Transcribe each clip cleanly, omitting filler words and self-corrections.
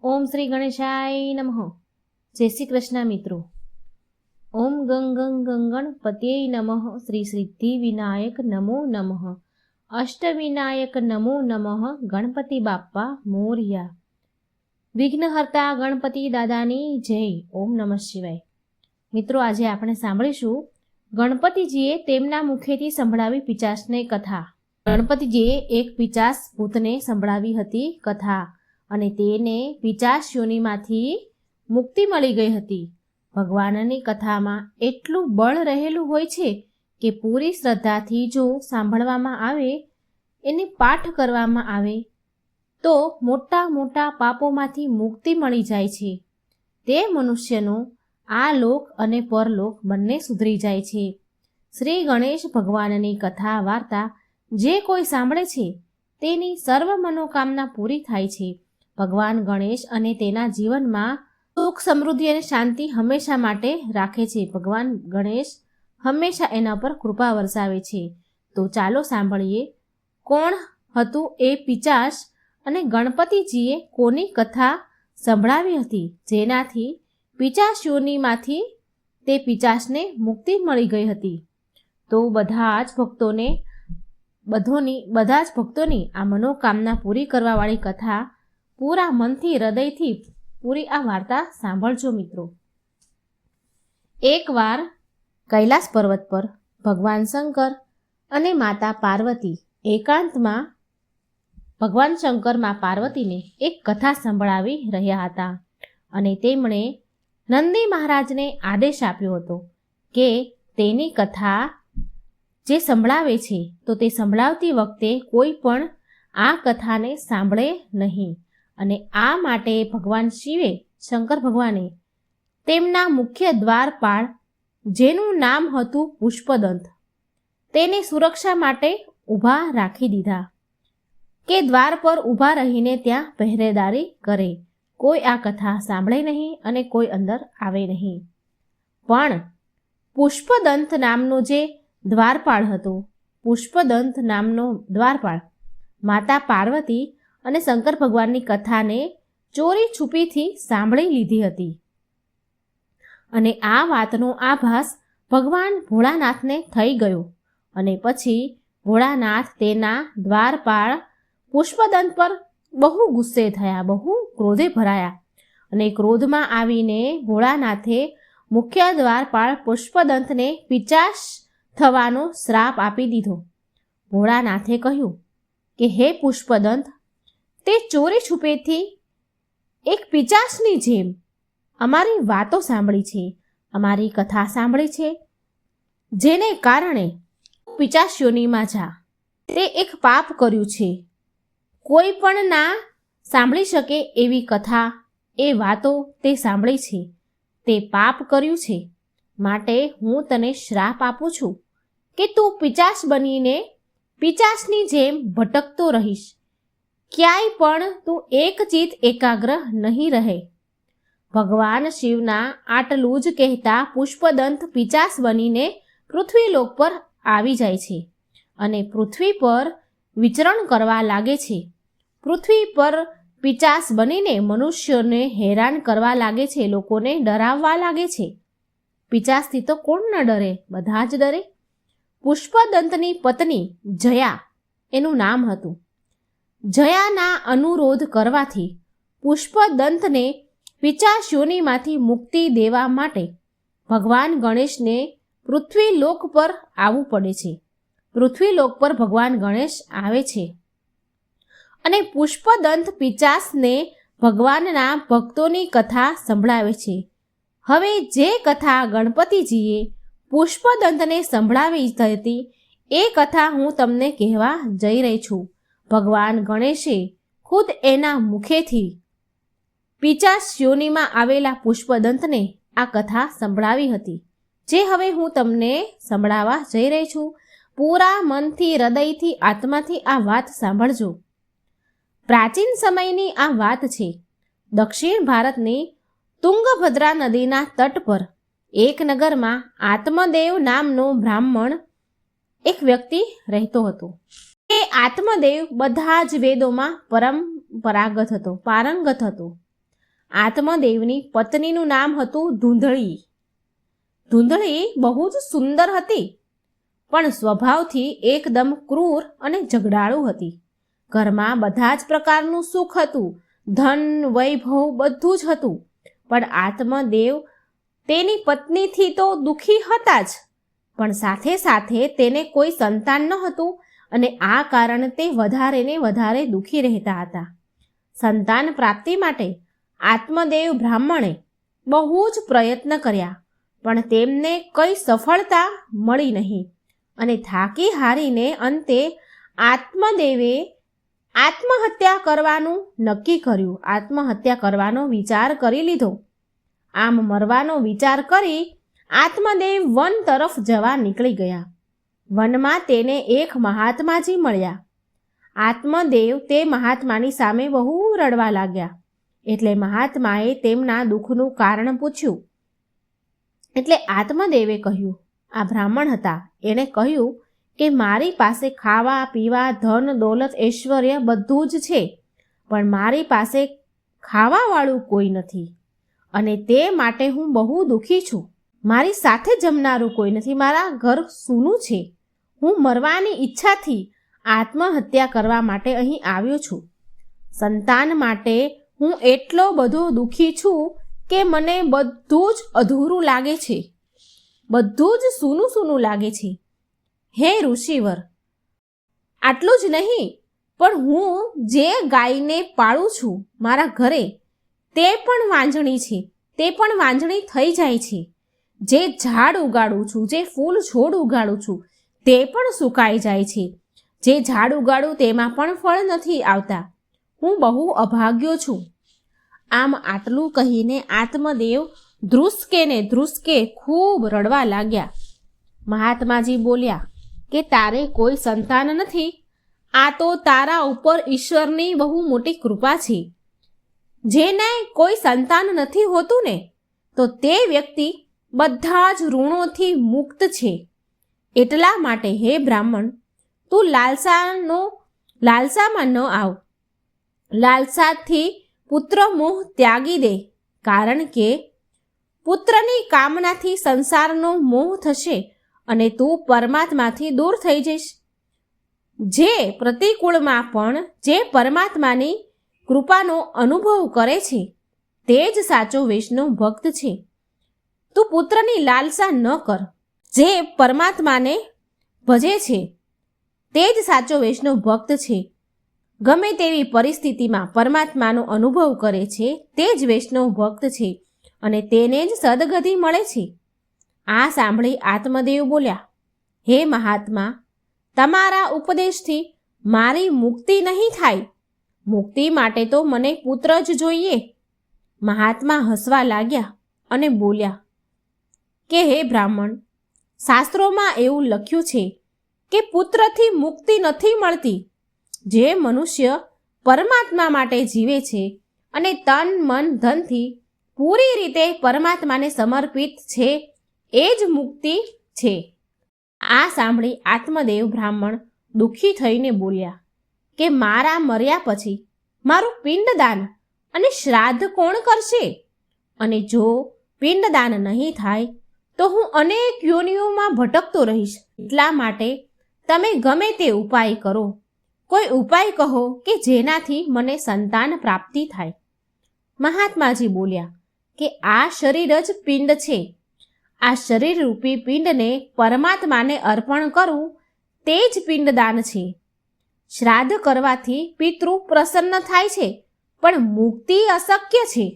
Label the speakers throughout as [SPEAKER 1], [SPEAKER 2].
[SPEAKER 1] ઓમ શ્રી ગણેશાય નમઃ. જય શ્રી કૃષ્ણ મિત્રો. ઓમ ગંગ ગંગ ગણપત્યે નમઃ. શ્રી સિદ્ધિ વિનાયક નમો નમઃ. અષ્ટવિનાયક નમો નમઃ. ગણપતિ બાપ્પા મોર્યા. વિઘ્નહર્તા ગણપતિ દાદાની જય. ઓમ નમઃ શિવાય. મિત્રો, આજે આપણે સાંભળીશું ગણપતિજીએ તેમના મુખેથી સંભળાવી પિચાસને કથા. ગણપતિજીએ એક પિચાસ ભૂતને સંભળાવી હતી કથા અને તેને પિચાસ યોનિમાંથી મુક્તિ મળી ગઈ હતી. ભગવાનની કથામાં એટલું બળ રહેલું હોય છે કે પૂરી શ્રદ્ધાથી જો સાંભળવામાં આવે, એને પાઠ કરવામાં આવે તો મોટા મોટા પાપોમાંથી મુક્તિ મળી જાય છે. તે મનુષ્યનો આ લોક અને પરલોક બંને સુધરી જાય છે. શ્રી ગણેશ ભગવાનની કથા વાર્તા જે કોઈ સાંભળે છે તેની સર્વ મનોકામના પૂરી થાય છે. ભગવાન ગણેશ અને તેના જીવનમાં સુખ, સમૃદ્ધિ અને શાંતિ હંમેશા માટે રાખે છે. ભગવાન ગણેશ હંમેશા એના પર કૃપા વરસાવે છે. તો ચાલો સાંભળીએ કોણ હતું એ પિચાસ અને ગણપતિજીએ કોની કથા સંભળાવી હતી જેનાથી પિચાસ યોનિમાંથી તે પિચાસને મુક્તિ મળી ગઈ હતી. તો બધા જ ભક્તોની આ મનોકામના પૂરી કરવાવાળી કથા પૂરા મનથી, હૃદયથી પૂરી આ વાર્તા સાંભળજો મિત્રો. એકવાર કૈલાસ પર્વત પર ભગવાન શંકર અને માતા પાર્વતી એકાંતમાં ભગવાન શંકર માં પાર્વતીને એક કથા સંભળાવી રહ્યા હતા અને તેમણે નંદી મહારાજને આદેશ આપ્યો હતો કે તેની કથા જે સંભળાવે છે તો તે સંભળાવતી વખતે કોઈ પણ આ કથાને સાંભળે નહીં. અને આ માટે ભગવાન શિવે, શંકર ભગવાને તેમના મુખ્ય દ્વારપાળ, જેનું નામ હતું પુષ્પદંત, તેની સુરક્ષા માટે ઊભા રાખી દીધા કે દ્વાર પર ઊભા રહીને ત્યાં પહેરેદારી કરે. કોઈ આ કથા સાંભળે નહીં અને કોઈ અંદર આવે નહીં. પણ પુષ્પદંત નામનો જે દ્વારપાળ હતો, પુષ્પદંત નામનો દ્વારપાળ માતા પાર્વતી અને શંકર ભગવાનની કથાને ચોરી છુપીથી સાંભળી લીધી હતી અને આ વાતનો આભાસ ભગવાન ભોળાનાથને થઈ ગયો. અને પછી ભોળાનાથ તેના દ્વારપાળ પુષ્પદંત પર બહુ ગુસ્સે થયા, બહુ ક્રોધે ભરાયા અને ક્રોધમાં આવીને ભોળાનાથે મુખ્ય દ્વારપાળ પુષ્પદંતને પિચાસ થવાનો શ્રાપ આપી દીધો. ભોળાનાથે કહ્યું કે હે પુષ્પદંત, તે ચોરી છુપેથી એક પિચાસની જેમ અમારી વાતો સાંભળી છે, અમારી કથા સાંભળી છે, જેને કારણે પિચાસ યોનિમાં જા. તે એક પાપ કર્યું છે. કોઈ પણ ના સાંભળી શકે એવી કથા, એ વાતો તે સાંભળી છે, તે પાપ કર્યું છે. માટે હું તને શ્રાપ આપું છું કે તું પિચાસ બનીને પિચાસની જેમ ભટકતો રહીશ. ક્યાંય પણ તું એકચિત એકાગ્ર નહીં રહે. ભગવાન શિવના આટલું જ કહેતા પુષ્પદંત પિચાસ બનીને પૃથ્વીલોક પર આવી જાય છે અને પૃથ્વી પર વિચરણ કરવા લાગે છે. પૃથ્વી પર પિચાસ બનીને મનુષ્યોને હેરાન કરવા લાગે છે, લોકોને ડરાવવા લાગે છે. પિચાસથી તો કોણ ન ડરે, બધા જ ડરે. પુષ્પદંતની પત્ની જયા એનું નામ હતું. જયાના અનુરોધ કરવાથી પુષ્પદંતને પિચાસ યોનિમાંથી મુક્તિ દેવા માટે ભગવાન ગણેશને પૃથ્વીલોક પર આવવું પડે છે. પૃથ્વીલોક પર ભગવાન ગણેશ આવે છે અને પુષ્પદંત પિચાસને ભગવાનના ભક્તોની કથા સંભળાવે છે. હવે જે કથા ગણપતિજીએ પુષ્પદંતને સંભળાવી હતી એ કથા હું તમને કહેવા જઈ રહી છું. ભગવાન ગણેશે ખુદ એના મુખેથી પિચાસ યોનિમાં આવેલા પુષ્પદંતને આ કથા સંભળાવી હતી, જે હવે હું તમને સંભળાવવા જઈ રહી છું. પૂરા મનથી, હૃદયથી, આત્માથી આ વાત સાંભળજો. પ્રાચીન સમયની આ વાત છે. દક્ષિણ ભારતની તુંગભદ્રા નદીના તટ પર એક નગરમાં આત્મદેવ નામનો બ્રાહ્મણ એક વ્યક્તિ રહેતો હતો. એ આત્મદેવ બધા જ વેદોમાં પારંગત હતો. આત્મદેવની પત્નીનું નામ હતું ધૂંધળી. ધૂંધળી બહુ જ સુંદર હતી, પણ સ્વભાવથી એકદમ ક્રૂર અને ઝઘડાળુ હતી. ઘરમાં બધા જ પ્રકારનું સુખ હતું, ધન વૈભવ બધું જ હતું, પણ આત્મદેવ તેની પત્નીથી તો દુઃખી હતા જ, પણ સાથે સાથે તેને કોઈ સંતાન ન હતું અને આ કારણે તે વધારે ને વધારે દુઃખી રહેતા હતા. સંતાન પ્રાપ્તિ માટે આત્મદેવ બ્રાહ્મણે બહુ જ પ્રયત્ન કર્યા, પણ તેમને કંઈ સફળતા મળી નહીં અને થાકી હારીને અંતે આત્મદેવે આત્મહત્યા કરવાનું નક્કી કર્યું. આત્મહત્યા કરવાનો વિચાર કરી લીધો. આમ મરવાનો વિચાર કરી આત્મદેવ વન તરફ જવા નીકળી ગયા. વનમાં તેને એક મહાત્માજી મળ્યા. આત્મદેવ તે મહાત્માની સામે બહુ રડવા લાગ્યા. એટલે મહાત્માએ તેમના દુઃખનું કારણ પૂછ્યું. એટલે આત્મદેવે કહ્યું, આ બ્રાહ્મણ હતા, એણે કહ્યું કે મારી પાસે ખાવા પીવા ધન દોલત ઐશ્વર્ય બધું જ છે, પણ મારી પાસે ખાવાવાળું કોઈ નથી અને તે માટે હું બહુ દુઃખી છું. મારી સાથે જમનારું કોઈ નથી, મારા ઘર સૂનું છે. હું મરવાની ઈચ્છાથી આત્મહત્યા કરવા માટે અહીં આવ્યો છું. સંતાન માટે હું એટલો બધો દુઃખી છું કે મને બધું જ અધૂરું લાગે છે, બધું જ સૂનું સૂનું લાગે છે. હે ઋષિવર, આટલું જ નહીં, પણ હું જે ગાયને પાળું છું મારા ઘરે, તે પણ વાંજણી છે, તે પણ વાંજણી થઈ જાય છે. જે ઝાડ ઉગાડું છું, જે ફૂલ છોડ ઉગાડું છું, તે પણ સુકાઈ જાય છે. જે ઝાડ ઉગાડું તેમાં પણ ફળ નથી આવતા. હું બહુ અભાગ્યો છું. આમ આટલું કહીને આત્મદેવ ધ્રુસકે ને ધ્રુસકે ખૂબ રડવા લાગ્યા. મહાત્માજી બોલ્યા કે તારે કોઈ સંતાન નથી, આ તો તારા ઉપર ઈશ્વરની બહુ મોટી કૃપા છે. જેને કોઈ સંતાન નથી હોતું ને, તો તે વ્યક્તિ બધા જ ઋણોથી મુક્ત છે. એટલા માટે હે બ્રાહ્મણ, તું લાલસામાં ન આવ. લાલસાથી પુત્ર મોહ ત્યાગી દે, કારણ કે પુત્રની કામનાથી સંસારનો મોહ થશે અને તું પરમાત્માથી દૂર થઈ જઈશ. જે પ્રતિકૂળમાં પણ જે પરમાત્માની કૃપાનો અનુભવ કરે છે તે જ સાચો વૈષ્ણવ ભક્ત છે. તું પુત્રની લાલસા ન કર. જે પરમાત્માને ભજે છે તે જ સાચો વૈષ્ણવ ભક્ત છે. ગમે તેવી પરિસ્થિતિમાં પરમાત્માનો અનુભવ કરે છે તે જ વૈષ્ણવ ભક્ત છે અને તેને જ સદગતિ મળે છે. આ સાંભળી આત્મદેવ બોલ્યા, હે મહાત્મા, તમારા ઉપદેશથી મારી મુક્તિ નહીં થાય. મુક્તિ માટે તો મને પુત્ર જ જોઈએ. મહાત્મા હસવા લાગ્યા અને બોલ્યા કે હે બ્રાહ્મણ, શાસ્ત્રોમાં એવું લખ્યું છે કે પુત્રથી મુક્તિ નથી મળતી. જે મનુષ્ય પરમાત્મા માટે જીવે છે અને તન મન ધનથી પૂરી રીતે પરમાત્માને સમર્પિત છે, એ જ મુક્તિ છે. આ સાંભળી આત્મદેવ બ્રાહ્મણ દુઃખી થઈને બોલ્યા કે મારા મર્યા પછી મારું પિંડદાન અને શ્રાદ્ધ કોણ કરશે? અને જો પિંડદાન નહીં થાય તો હું અનેક યોનિઓમાં ભટકતો રહીશ. એટલા માટે તમે ગમે તે ઉપાય કરો, કોઈ ઉપાય કહો કે જેનાથી મને સંતાન પ્રાપ્તિ થાય. મહાત્માજી બોલ્યા કે આ શરીર જ પિંડ છે. આ શરીર રૂપી પિંડને પરમાત્માને અર્પણ કરવું તે જ પિંડદાન છે. શ્રાદ્ધ કરવાથી પિતૃ પ્રસન્ન થાય છે, પણ મુક્તિ અશક્ય છે.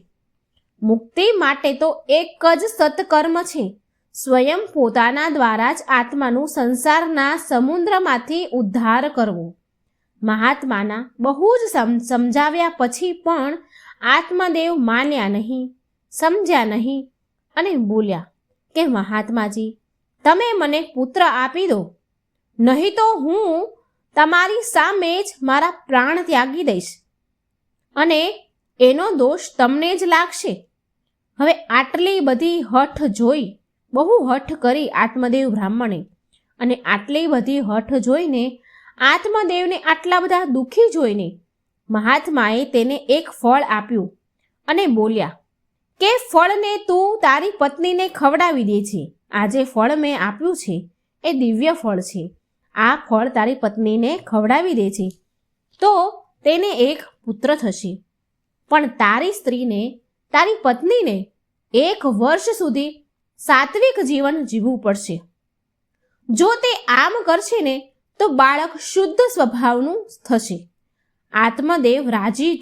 [SPEAKER 1] મુક્તિ માટે તો એક જ સત્કર્મ છે, સ્વયં પોતાના દ્વારા જ આત્માનું સંસારના સમુદ્રમાંથી ઉદ્ધાર કરવો. મહાત્માના બહુ જ સમજાવ્યા પછી પણ આત્મદેવ માન્યા નહીં, સમજ્યા નહીં અને બોલ્યા કે મહાત્માજી, તમે મને પુત્ર આપી દો, નહીં તો હું તમારી સામે જ મારા પ્રાણ ત્યાગી દઈશ અને એનો દોષ તમને જ લાગશે. હવે આટલી બધી હઠ જોઈ, બહુ હઠ કરી આત્મદેવ બ્રાહ્મણે, અને આટલી બધી હઠ જોઈને આત્મદેવને આટલા બધા દુઃખી જોઈને મહાત્માએ તેને એક ફળ આપ્યું અને બોલ્યા કે ફળને તું તારી પત્નીને ખવડાવી દે છે. આ જે ફળ મેં આપ્યું છે એ દિવ્ય ફળ છે. આ ફળ તારી પત્નીને ખવડાવી દે છે તો તેને એક પુત્ર થશે. પણ તારી સ્ત્રીને, તારી પત્નીને 1 વર્ષ સુધી સાત્વિક જીવન જીવવું પડશે. જો તે આમ કરશે ને તો બાળક શુદ્ધ સ્વભાવનું થશે. આત્મદેવ રાજી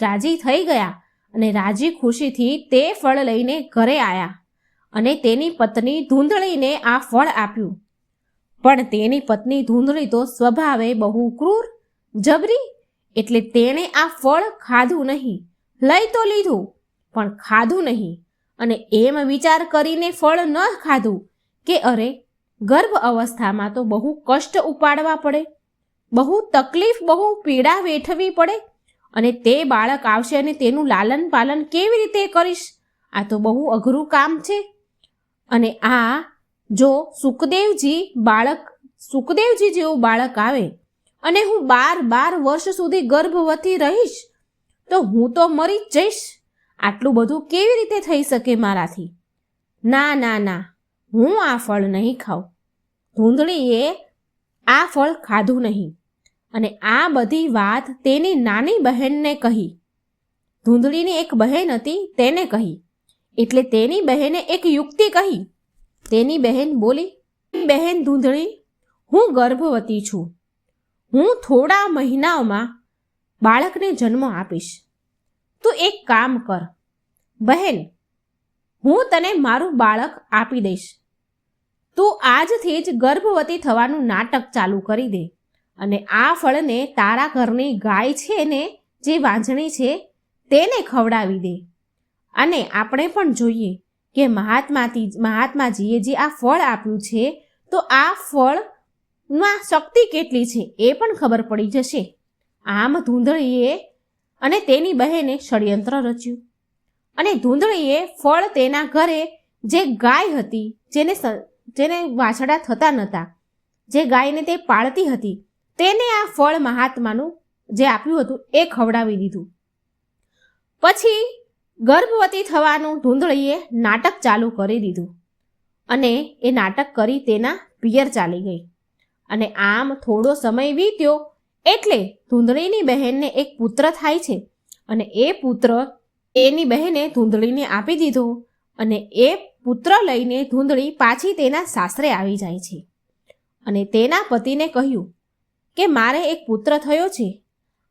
[SPEAKER 1] થઈ ગયા અને રાજી ખુશીથી તે ફળ લઈને ઘરે આવ્યા અને તેની પત્ની ધૂંધળીને આ ફળ આપ્યું. પણ તેની પત્ની ધૂંધળી તો સ્વભાવે બહુ ક્રૂર, જબરી, એટલે તેણે આ ફળ ખાધું નહીં. લઈ તો લીધું પણ ખાધું નહીં. અને એમ વિચાર કરીને ફળ ન ખાધું કે અરે, ગર્ભ અવસ્થામાં તો બહુ કષ્ટ ઉપાડવા પડે, બહુ તકલીફ, બહુ પીડા વેઠવી પડે, અને તે બાળક આવશે અને તેનું લાલન પાલન કેવી રીતે કરીશ? આ તો બહુ અઘરું કામ છે. અને આ જો સુખદેવજી જેવું બાળક આવે અને હું 12 વર્ષ સુધી ગર્ભવતી રહીશ તો હું તો મરી જ જઈશ. આટલું બધું કેવી રીતે થઈ શકે મારાથી? ના ના ના, હું આ ફળ નહીં ખાઉં. ધૂંધળીએ આ ફળ ખાધું નહીં અને આ બધી વાત તેની નાની બહેનને કહી. ધૂંધળીની એક બહેન હતી, તેને કહી. એટલે તેની બહેને એક યુક્તિ કહી. તેની બહેન બોલી, બહેન ધૂંધળી, હું ગર્ભવતી છું. હું થોડા મહિનાઓમાં બાળકને જન્મ આપીશ. તું એક કામ કર બહેન, હું તને મારું બાળક આપી દઈશ. તું આજથી જ ગર્ભવતી થવાનું નાટક ચાલુ કરી દે અને આ ફળને તારા ઘરની ગાય છે ને, જે વાંઝણી છે, તેને ખવડાવી દે. અને આપણે પણ જોઈએ કે મહાત્માજીએ જે આ ફળ આપ્યું છે તો આ ફળમાં શક્તિ કેટલી છે એ પણ ખબર પડી જશે. આમ ધૂંધળીએ અને તેની બહેને ષડયંત્ર રચ્યું અને ધૂંધળીએ ફળ તેના ઘરે જે ગાય હતી, જેને વાછડા થતા નહોતા, જે ગાયને તે પાળતી હતી, તેને આ ફળ મહાત્માનું જે આપ્યું હતું એ ખવડાવી દીધું. પછી ગર્ભવતી થવાનું ધૂંધળીએ નાટક ચાલુ કરી દીધું અને એ નાટક કરી તેના પિયર ચાલી ગઈ. અને આમ થોડો સમય વીત્યો એટલે ધૂંધળીની બહેનને એક પુત્ર થાય છે અને એ પુત્ર એની બહેને ધૂંધળીને આપી દીધો અને એ પુત્ર લઈને ધૂંધળી પાછી તેના સાસરે આવી જાય છે અને તેના પતિને કહ્યું કે મારે એક પુત્ર થયો છે.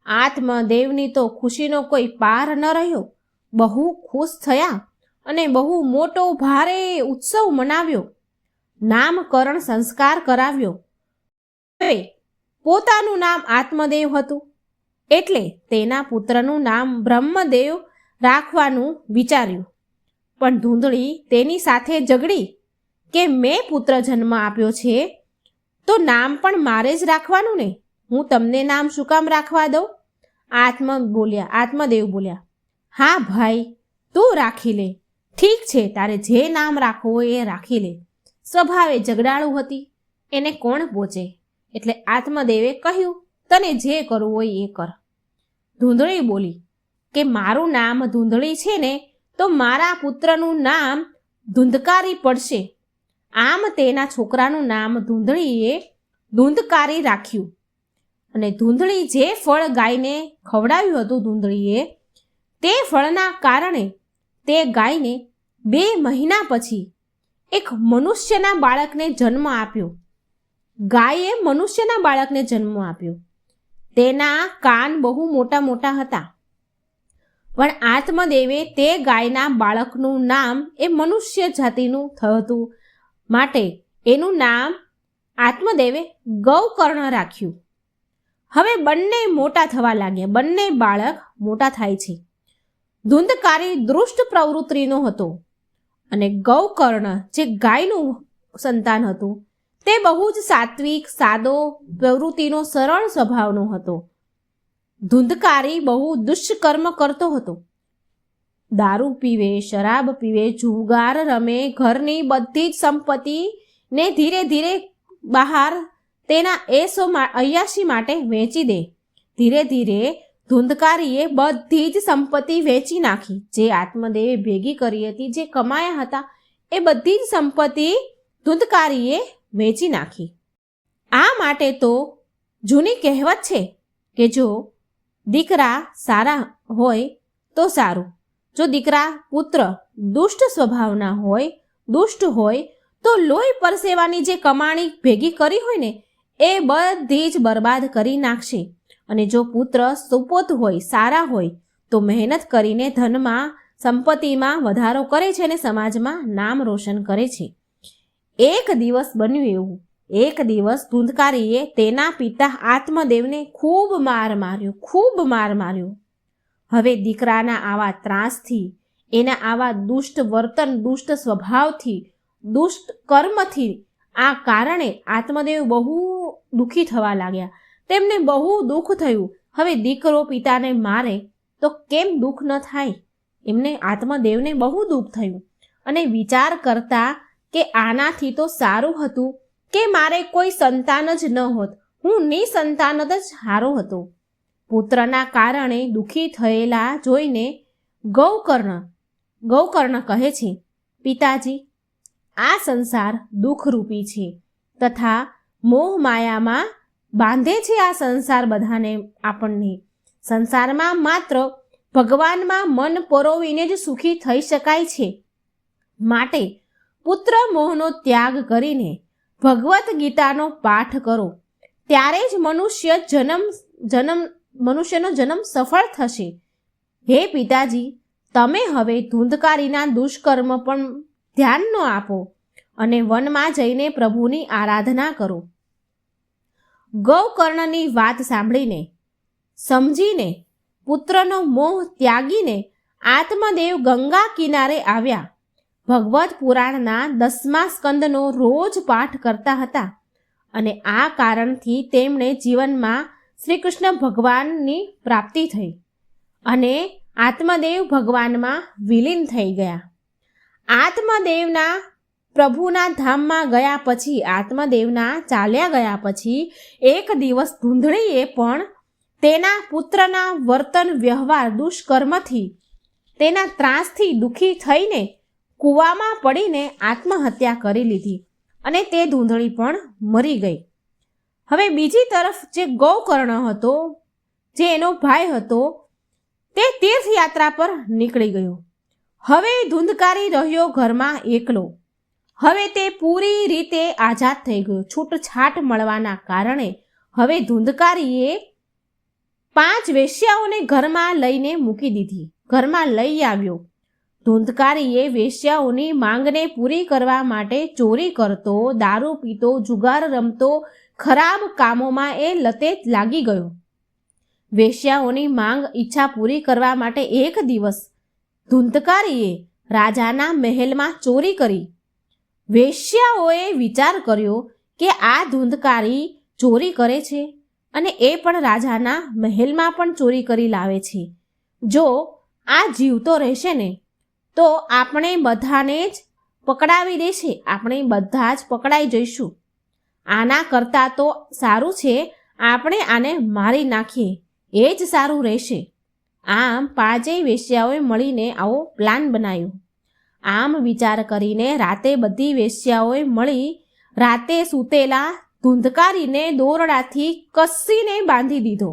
[SPEAKER 1] આત્મદેવની તો ખુશીનો કોઈ પાર ન રહ્યો. બહુ ખુશ થયા અને બહુ મોટો ભારે ઉત્સવ મનાવ્યો. નામકરણ સંસ્કાર કરાવ્યો. પોતાનું નામ આત્મદેવ હતું એટલે તેના પુત્રનું નામ બ્રહ્મદેવ રાખવાનું વિચાર્યું. પણ ધૂંધળી તેની સાથે ઝઘડી કે મેં પુત્ર જન્મ આપ્યો છે તો નામ પણ મારે જ રાખવાનું ને, હું તમને નામ શું કામ રાખવા દઉં? આત્મદેવ બોલ્યા, હા ભાઈ, તું રાખી લે. ઠીક છે, તારે જે નામ રાખવું હોય એ રાખી લે. સ્વભાવે ઝઘડાળુ હતી, એને કોણ પહોંચે? એટલે આત્મદેવે કહ્યું, તને જે કરવું હોય એ કર. ધૂંધળી બોલી કે મારું નામ ધૂંધળી છે ને તો મારા પુત્રનું નામ ધૂંધકારી પડશે. આમ તેના છોકરાનું નામ ધૂંધળીએ ધૂંધકારી રાખ્યું. અને ધૂંધળી જે ફળ ગાયને ખવડાવ્યું હતું ધૂંધળીએ, તે ફળના કારણે તે ગાયને 2 મહિના પછી એક મનુષ્યના બાળકને જન્મ આપ્યો. ગાયે મનુષ્યના બાળકને જન્મ આપ્યો. તેના કાન બહુ મોટા મોટા હતા. પણ આત્મદેવે તે ગાયના બાળકનું નામ એ મનુષ્ય જાતિનું થતું માટે એનું નામ આત્મદેવે ગૌકર્ણ રાખ્યું. હવે બંને મોટા થવા લાગ્યા. બંને બાળક મોટા થાય છે. ધૂંધકારી દુષ્ટ પ્રવૃત્તિનો હતો અને ગૌકર્ણ જે ગાયનું સંતાન હતું તે બહુ જ સાત્વિક, સાદો, પ્રવૃત્તિનો સરળ સ્વભાવનો હતો. ધૂંધકારી બહુ દુષ્કર્મ કરતો હતો. દારૂ પીવે, શરાબ પીવે, જુગાર રમે, ઘરની બધી જ સંપત્તિને ધીરે ધીરે બહાર તેના અય્યાશી માટે વેચી દે. ધીરે ધીરે ધુંધકારીએ બધી જ સંપત્તિ વેચી નાખી. જે આત્મદેવે ભેગી કરી હતી, જે કમાયા હતા, એ બધી જ સંપત્તિ ધુંધકારીએ વેચી નાખી. આ માટે તો જૂની કહેવત છે કે જો દીકરા સારા હોય તો સારું, જો દીકરા પુત્ર દુષ્ટ સ્વભાવના હોય, દુષ્ટ હોય, તો લોહી પરસેવાની જે કમાણી ભેગી કરી હોય ને એ બધી જ બરબાદ કરી નાખશે. અને જો પુત્ર સુપોત હોય, સારા હોય, તો મહેનત કરીને ધનમાં, સંપત્તિમાં વધારો કરે છે અને સમાજમાં નામ રોશન કરે છે. એક દિવસ બન્યું એવું, એક દિવસ ધુંધકારીએ તેના પિતા આત્મદેવને ખૂબ માર માર્યો. હવે દીકરાના આવા ત્રાસથી, એના આવા દુષ્ટ વર્તન, દુષ્ટ સ્વભાવથી, દુષ્ટ કર્મથી આ કારણે આત્મદેવ બહુ દુઃખી થવા લાગ્યા. તેમને બહુ દુઃખ થયું. હવે દીકરો પિતાને મારે તો કેમ દુઃખ ન થાય? એમને આત્મદેવને બહુ દુઃખ થયું અને વિચાર કરતા કે આનાથી તો સારું હતું કે મારે કોઈ સંતાન જ ન હોત, હું નિસંતાન જ સારો હતો. પુત્રના કારણે દુઃખી થયેલા જોઈને ગૌકર્ણ કહે છે, પિતાજી, આ સંસાર દુઃખરૂપી છે તથા મોહ માયામાં બાંધે છે. આ સંસાર બધાને, આપણને સંસારમાં માત્ર ભગવાનમાં મન પરોવીને જ સુખી થઈ શકાય છે. માટે પુત્ર મોહનો ત્યાગ કરીને ભગવદ્ ગીતાનો પાઠ કરો, ત્યારે જ મનુષ્યનો જન્મ સફળ થશે. હે પિતાજી, તમે હવે ધુંધકારીના દુષ્કર્મ પણ ધ્યાન ન આપો અને વનમાં જઈને પ્રભુની આરાધના કરો. ગૌકર્ણની વાત સાંભળીને, સમજીને, પુત્રનો મોહ ત્યાગીને આત્મદેવ ગંગા કિનારે આવ્યા. ભગવદ્ પુરાણના 10મા સ્કંદનો રોજ પાઠ કરતા હતા અને આ કારણથી તેમણે જીવનમાં શ્રી કૃષ્ણ ભગવાનની પ્રાપ્તિ થઈ અને આત્મદેવ ભગવાનમાં વિલીન થઈ ગયા. આત્મદેવના પ્રભુના ધામમાં ગયા પછી, આત્મદેવના ચાલ્યા ગયા પછી એક દિવસ ધૂંધળીએ પણ તેના પુત્રના વર્તન, વ્યવહાર, દુષ્કર્મથી, તેના ત્રાસથી દુઃખી થઈને કૂવામાં પડીને આત્મહત્યા કરી લીધી અને તે ધૂંધળી પણ મરી ગઈ. હવે બીજી તરફ જે ગૌકર્ણ હતો, જે એનો ભાઈ હતો, તે તીર્થયાત્રા પર નીકળી ગયો. હવે ધુંધકારી રહ્યો ઘરમાં એકલો. હવે તે પૂરી રીતે આઝાદ થઈ ગયો. છૂટછાટ મળવાના કારણે હવે ધુંધકારીએ 5 વેશ્યાઓને ઘરમાં લઈને મૂકી દીધી. ઘરમાં લઈ આવ્યો. ધુંધકારીએ વેશ્યાઓની માંગને પૂરી કરવા માટે ચોરી કરતો, દારૂ પીતો, જુગાર રમતો, ખરાબ કામોમાં એ લતે લાગી ગયો. વેશ્યાઓની માંગ, ઈચ્છા પૂરી કરવા માટે એક દિવસ ધુંધકારીએ રાજાના મહેલમાં ચોરી કરી. વેશ્યાઓએ વિચાર કર્યો કે આ ધુંધકારી ચોરી કરે છે અને એ પણ રાજાના મહેલમાં પણ ચોરી કરી લાવે છે. જો આ જીવતો રહેશે ને તો આપણે બધાને જ પકડાવી દેશે, આપણે બધા જ પકડાઈ જઈશું. આના કરતાં તો સારું છે આપણે આને મારી નાખીએ, એ જ સારું રહેશે. આમ 5 વેશ્યાઓએ મળીને આવો પ્લાન બનાવ્યો. આમ વિચાર કરીને રાતે બધી વેશ્યાઓએ મળી રાતે સૂતેલા ધુંધકારીને દોરડાથી કસીને બાંધી દીધો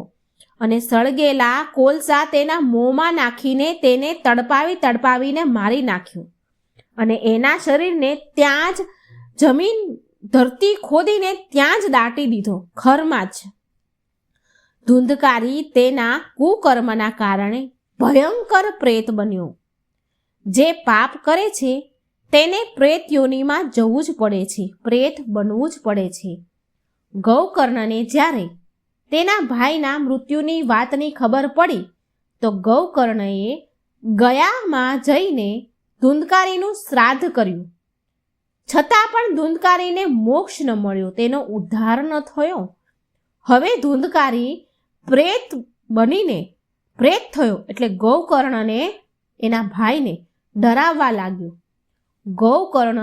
[SPEAKER 1] અને સળગેલા કોલસા તેના મોંમાં નાખીને તેને તડપાવીને મારી નાખ્યો અને એના શરીરને ત્યાં જ જમીન, ધરતી ખોદીને ત્યાં જ દાટી દીધો, ઘરમાં જ. ધુંધકારી તેના કુકર્મના કારણે ભયંકર પ્રેત બન્યો. જે પાપ કરે છે તેને પ્રેત યોનિમાં જવું જ પડે છે, પ્રેત બનવું જ પડે છે. ગૌકર્ણને જ્યારે તેના ભાઈના મૃત્યુની વાતની ખબર પડી તો ગૌકર્ણએ ગયામાં જઈને ધુંધકારીનું શ્રાદ્ધ કર્યું. છતાં પણ ધુંધકારીને મોક્ષ ન મળ્યો, તેનો ઉદ્ધાર ન થયો. હવે ધુંધકારી પ્રેત બનીને પ્રેત થયો એટલે ગૌકર્ણને, એના ભાઈને ડરાવવા લાગ્યો. ગૌકર્ણ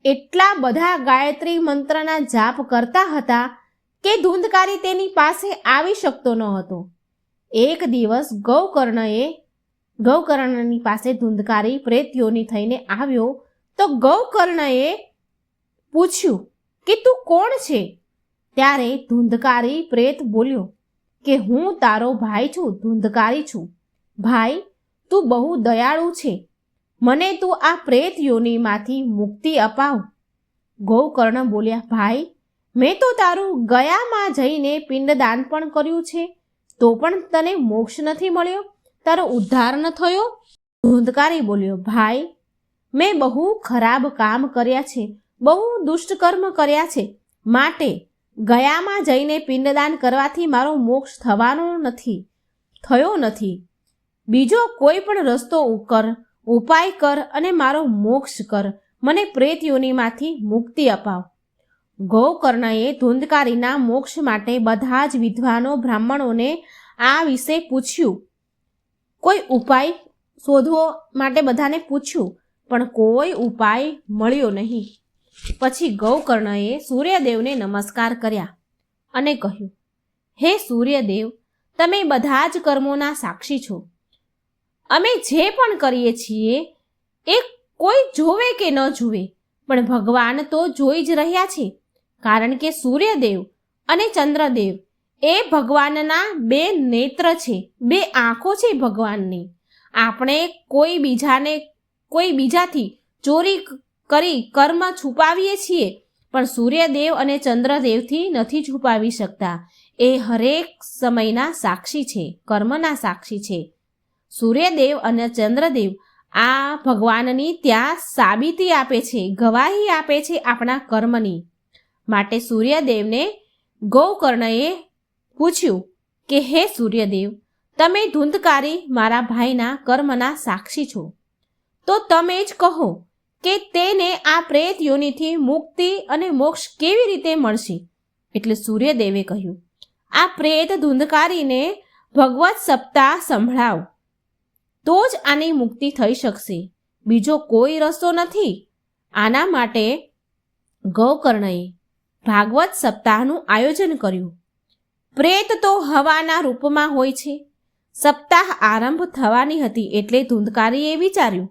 [SPEAKER 1] એટલા બધા ગાયત્રી મંત્રના જાપ કરતા હતા કે ધુંધકારી તેની પાસે આવી શકતો ન હતો. એક દિવસ ગૌકર્ણની પાસે ધુંધકારી પ્રેત યોની થઈને આવ્યો તો ગૌકર્ણએ પૂછ્યું કે તું કોણ છે? ત્યારે ધુંધકારી પ્રેત બોલ્યો કે હું તારો ભાઈ છું, ધુંધકારી છું. ભાઈ, તું બહુ દયાળુ છે, મને તું આ પ્રેત યોનીમાંથી મુક્તિ અપાવ. ગૌકર્ણ બોલ્યા, ભાઈ, મેં તો તારું ગયામાં જઈને પિંડદાન પણ કર્યું છે, તો પણ તને મોક્ષ નથી મળ્યો, તારો ઉદ્ધાર ન થયો. ધુંધકારી બોલ્યો, ભાઈ, મેં બહુ ખરાબ કામ કર્યા છે, બહુ દુષ્ટકર્મ કર્યા છે, માટે ગયામાં જઈને પિંડદાન કરવાથી મારો મોક્ષ થયો નથી. બીજો કોઈ પણ રસ્તો ઉપાય કર અને મારો મોક્ષ કર, મને પ્રેત યોનીમાંથી મુક્તિ અપાવ. ગૌકર્ણએ ધુંધકારીના મોક્ષ માટે બધા જ વિદ્વાનો બ્રાહ્મણોને આ વિશે પૂછ્યું, કોઈ ઉપાય શોધવો માટે બધાને પૂછ્યું, પણ કોઈ ઉપાય મળ્યો નહીં. પછી ગૌકર્ણએ સૂર્યદેવને નમસ્કાર કર્યા અને કહ્યું, હે સૂર્યદેવ, તમે બધા જ કર્મોના સાક્ષી છો. અમે જે પણ કરીએ છીએ એ કોઈ જોવે કે ન જુએ, પણ ભગવાન તો જોઈ જ રહ્યા છે, કારણ કે સૂર્યદેવ અને ચંદ્રદેવ એ ભગવાનના બે નેત્ર છે, બે આંખો છે ભગવાનની. આપણે કોઈ બીજાથી ચોરી કરી કર્મ છુપાવીએ છીએ, પણ સૂર્યદેવ અને ચંદ્રદેવથી નથી છુપાવી શકતા. એ હરેક સમયના સાક્ષી છે, કર્મના સાક્ષી છે. સૂર્યદેવ અને ચંદ્રદેવ આ ભગવાનની ત્યાં સાબિતી આપે છે, ગવાહી આપે છે આપણા કર્મની. માટે સૂર્યદેવને ગૌકર્ણએ પૂછ્યું કે હે સૂર્યદેવ, તમે ધુંધકારી મારા ભાઈના કર્મના સાક્ષી છો, તો તમે જ કહો કે તેને આ પ્રેત યોનિથી મુક્તિ અને મોક્ષ કેવી રીતે મળશે? એટલે સૂર્યદેવે કહ્યું, આ પ્રેત ધુંધકારીને ભગવત સપ્તાહ સંભળાવ, તો જ આની મુક્તિ થઈ શકશે, બીજો કોઈ રસ્તો નથી. આના માટે ગૌકર્ણએ ભાગવત સપ્તાહનું આયોજન કર્યું. પ્રેત તો હવાના રૂપમાં હોય છે. સપ્તાહ આરંભ થવાની હતી એટલે ધુંધકારીએ વિચાર્યું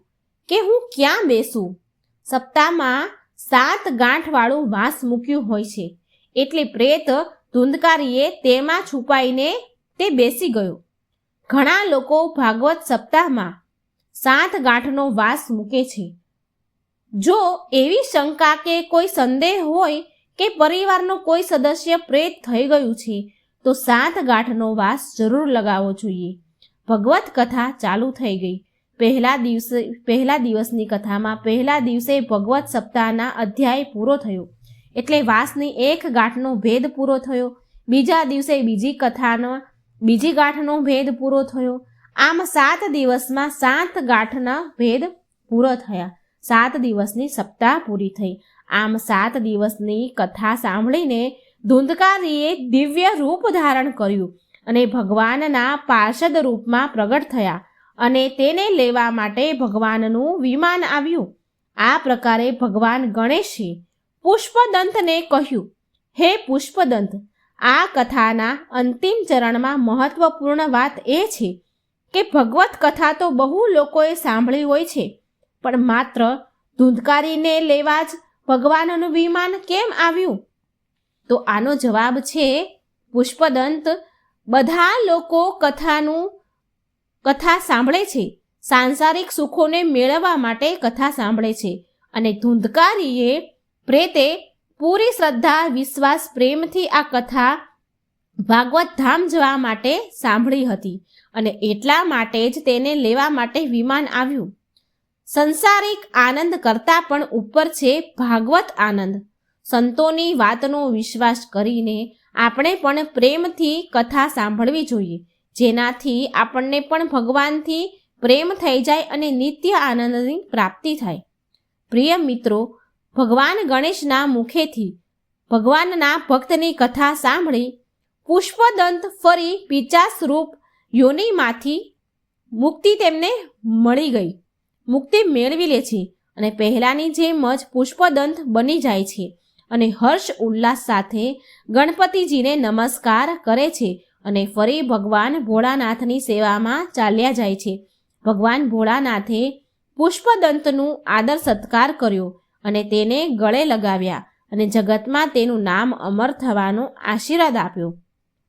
[SPEAKER 1] કે હું ક્યાં બેસું? સપ્તાહમાં 7 ગાંઠવાળું વાંસ મૂક્યું હોય છે, એટલે પ્રેત ધુંધકારીએ તેમાં છુપાઈને તે બેસી ગયો. ઘણા લોકો ભાગવત સપ્તાહમાં 7 ગાંઠનો વાંસ મૂકે છે. જો એવી શંકા કે કોઈ સંદેહ હોય કે પરિવારનો કોઈ સદસ્ય પ્રેત થઈ ગયું છે, તો 7 ગાંઠનો વાંસ જરૂર લગાવવો જોઈએ. ભગવત કથા ચાલુ થઈ ગઈ. પહેલા દિવસની કથામાં પહેલા દિવસે ભગવત સપ્તાહના અધ્યાય પૂરો થયો, એટલે વાંસની 1 ગાંઠનો ભેદ પૂરો થયો. બીજા દિવસે બીજી ગાંઠનો ભેદ પૂરો થયો. આમ 7 દિવસમાં 7 ગાંઠના ભેદ પૂરો થયા. 7 દિવસની સપ્તાહ પૂરી થઈ. આમ 7 દિવસની કથા સાંભળીને ધુંધકારીએ દિવ્ય રૂપ ધારણ કર્યું અને ભગવાનના પાર્ષદ રૂપમાં પ્રગટ થયા અને તેને લેવા માટે ભગવાનનું વિમાન આવ્યું. આ પ્રકારે ભગવાન ગણેશે પુષ્પદંતને કહ્યું, હે પુષ્પદંત, આ કથાના અંતિમ ચરણમાં મહત્વપૂર્ણ વાત એ છે કે ભગવત કથા તો બહુ લોકોએ સાંભળી હોય છે, પણ માત્ર ધુંધકારીને લેવા જ ભગવાનનું વિમાન કેમ આવ્યું? તો આનો જવાબ છે, પુષ્પદંત, બધા લોકો કથા સાંભળે છે, સાંસારિક સુખોને મેળવવા માટે કથા સાંભળે છે, અને ધુંધકારીએ પ્રેતે પૂરી શ્રદ્ધા, વિશ્વાસ, પ્રેમથી આ કથા ભાગવત ધામ જવા માટે સાંભળી હતી, અને એટલા માટે જ તેને લેવા માટે વિમાન આવ્યું. સંસારિક આનંદ કરતાં પણ ઉપર છે ભાગવત આનંદ. સંતોની વાતનો વિશ્વાસ કરીને આપણે પણ પ્રેમથી કથા સાંભળવી જોઈએ, જેનાથી આપણને પણ ભગવાનથી પ્રેમ થઈ જાય અને નિત્ય આનંદની પ્રાપ્તિ થાય. પ્રિય મિત્રો, ભગવાન ગણેશના મુખેથી ભગવાનના ભક્તની કથા સાંભળી પુષ્પદંત ફરી પિચાસ રૂપ યોનિમાંથી મુક્તિ તેમને મળી ગઈ, મુક્તિ મેળવી લે છે અને પહેલાંની જેમ જ પુષ્પદંત બની જાય છે અને હર્ષ ઉલ્લાસ સાથે ગણપતિજીને નમસ્કાર કરે છે અને ફરી ભગવાન ભોળાનાથની સેવામાં ચાલ્યા જાય છે. ભગવાન ભોળાનાથે પુષ્પદંતનું આદર સત્કાર કર્યો અને તેને ગળે લગાવ્યા અને જગતમાં તેનું નામ અમર થવાનો આશીર્વાદ આપ્યો.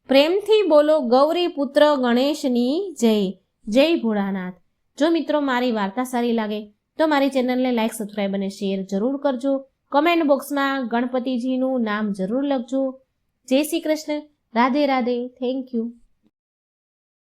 [SPEAKER 1] પ્રેમથી બોલો ગૌરી પુત્ર ગણેશની જય. જય ભોળાનાથ. જો મિત્રો મારી વાર્તા સારી લાગે તો મારી ચેનલને લાઈક, સબસ્ક્રાઈબ અને શેર જરૂર કરજો. કમેન્ટ બોક્સમાં ગણપતિજીનું નામ જરૂર લખજો. જય શ્રી કૃષ્ણ. રાધે રાધે. Thank you.